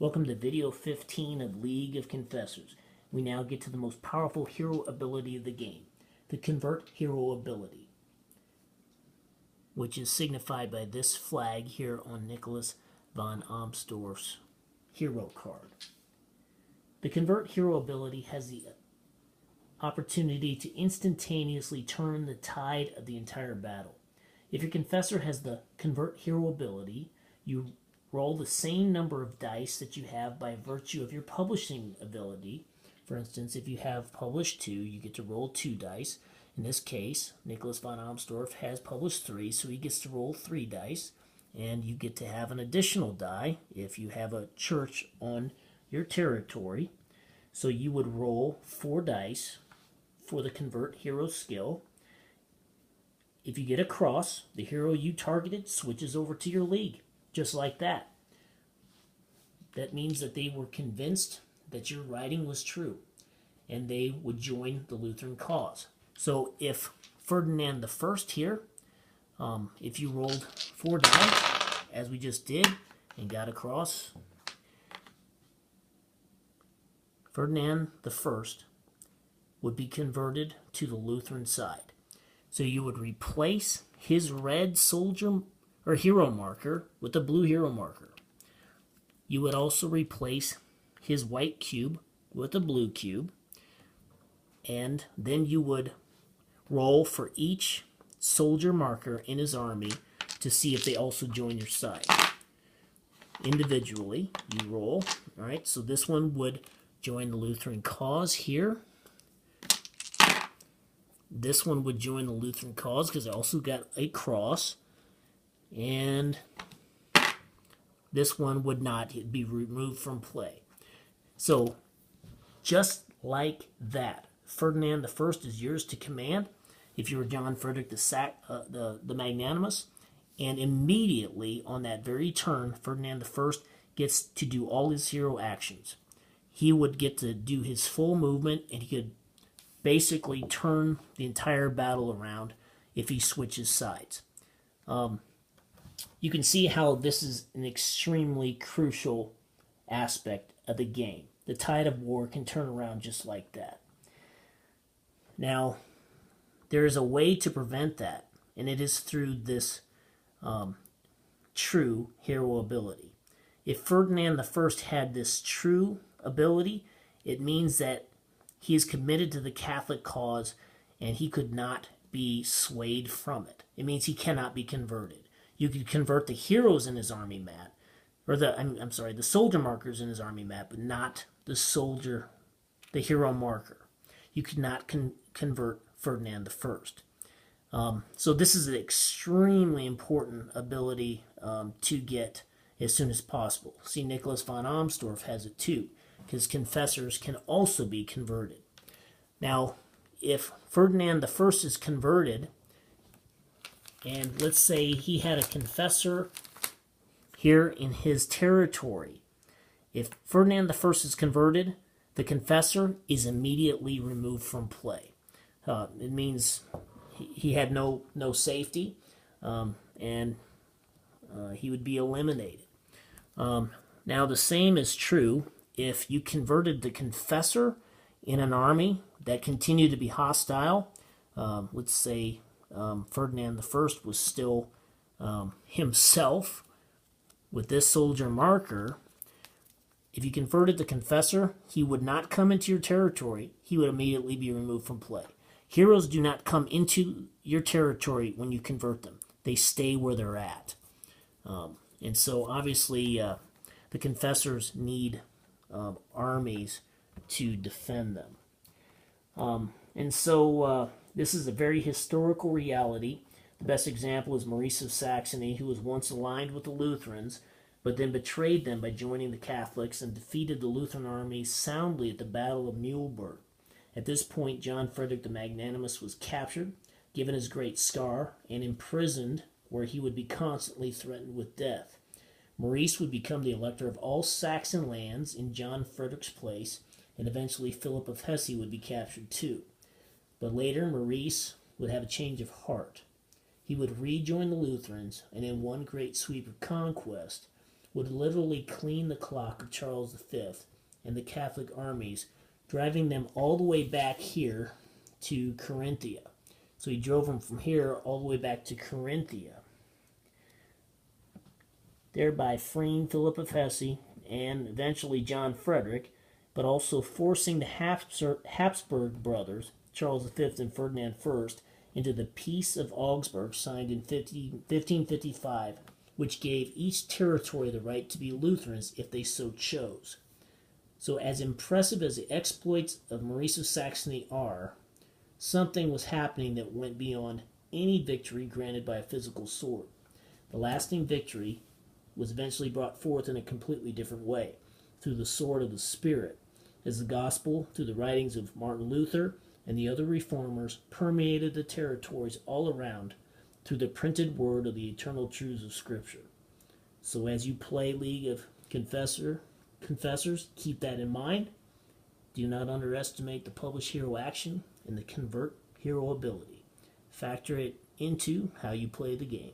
Welcome to video 15 of League of Confessors. We now get to the most powerful hero ability of the game, the Convert Hero ability, which is signified by this flag here on Nicholas von Amsdorf's hero card. The Convert Hero ability has the opportunity to instantaneously turn the tide of the entire battle. If your Confessor has the Convert Hero ability, you roll the same number of dice that you have by virtue of your publishing ability. For instance, if you have published 2, you get to roll 2 dice. In this case, Nicholas von Amsdorf has published 3, so he gets to roll 3 dice. And you get to have an additional die if you have a church on your territory. So you would roll 4 dice for the Convert Hero skill. If you get a cross, the hero you targeted switches over to your league. Just like that. That means that they were convinced that your writing was true, and they would join the Lutheran cause. So if Ferdinand I here, if you rolled 4 dice, as we just did, and got a cross, Ferdinand I would be converted to the Lutheran side. So you would replace his red soldier or hero marker with the blue hero marker. You would also replace his white cube with a blue cube, and then you would roll for each soldier marker in his army to see if they also join your side. Individually, you roll. All right, so this one would join the Lutheran cause here. This one would join the Lutheran cause because it also got a cross. And this one would not be removed from play. So, just like that, Ferdinand I is yours to command if you were John Frederick the Magnanimous. And immediately on that very turn, Ferdinand I gets to do all his hero actions. He would get to do his full movement, and he could basically turn the entire battle around if he switches sides. You can see how this is an extremely crucial aspect of the game. The tide of war can turn around just like that. Now, there is a way to prevent that, and it is through this true hero ability. If Ferdinand I had this true ability, it means that he is committed to the Catholic cause, and he could not be swayed from it. It means he cannot be converted. You could convert the heroes in his army map, or the soldier markers in his army map, but not the hero marker. You could not convert Ferdinand I. So this is an extremely important ability to get as soon as possible. See, Nicholas von Amsdorf has it too, because confessors can also be converted. Now, if Ferdinand I is converted, and let's say he had a confessor here in his territory. If Ferdinand I is converted, the confessor is immediately removed from play. It means he had no safety, and he would be eliminated. Now the same is true if you converted the confessor in an army that continued to be hostile. Let's say Ferdinand I was still himself with this soldier marker. If you converted the confessor, he would not come into your territory. He would immediately be removed from play. Heroes do not come into your territory when you convert them. They stay where they're at. And so obviously the confessors need armies to defend them. And so this is a very historical reality. The best example is Maurice of Saxony, who was once aligned with the Lutherans, but then betrayed them by joining the Catholics and defeated the Lutheran armies soundly at the Battle of Mühlberg. At this point, John Frederick the Magnanimous was captured, given his great scar, and imprisoned, where he would be constantly threatened with death. Maurice would become the elector of all Saxon lands in John Frederick's place, and eventually Philip of Hesse would be captured too. But later, Maurice would have a change of heart. He would rejoin the Lutherans, and in one great sweep of conquest, would literally clean the clock of Charles V and the Catholic armies, driving them all the way back here to Carinthia. So he drove them from here all the way back to Carinthia, thereby freeing Philip of Hesse and eventually John Frederick, but also forcing the Habsburg brothers, Charles V and Ferdinand I, into the Peace of Augsburg signed in 1555, which gave each territory the right to be Lutherans if they so chose. So as impressive as the exploits of Maurice of Saxony are, something was happening that went beyond any victory granted by a physical sword. The lasting victory was eventually brought forth in a completely different way, through the sword of the Spirit, as the gospel, through the writings of Martin Luther and the other reformers, permeated the territories all around through the printed word of the eternal truths of Scripture. So as you play League of Confessors, keep that in mind. Do not underestimate the publish hero action and the convert hero ability. Factor it into how you play the game.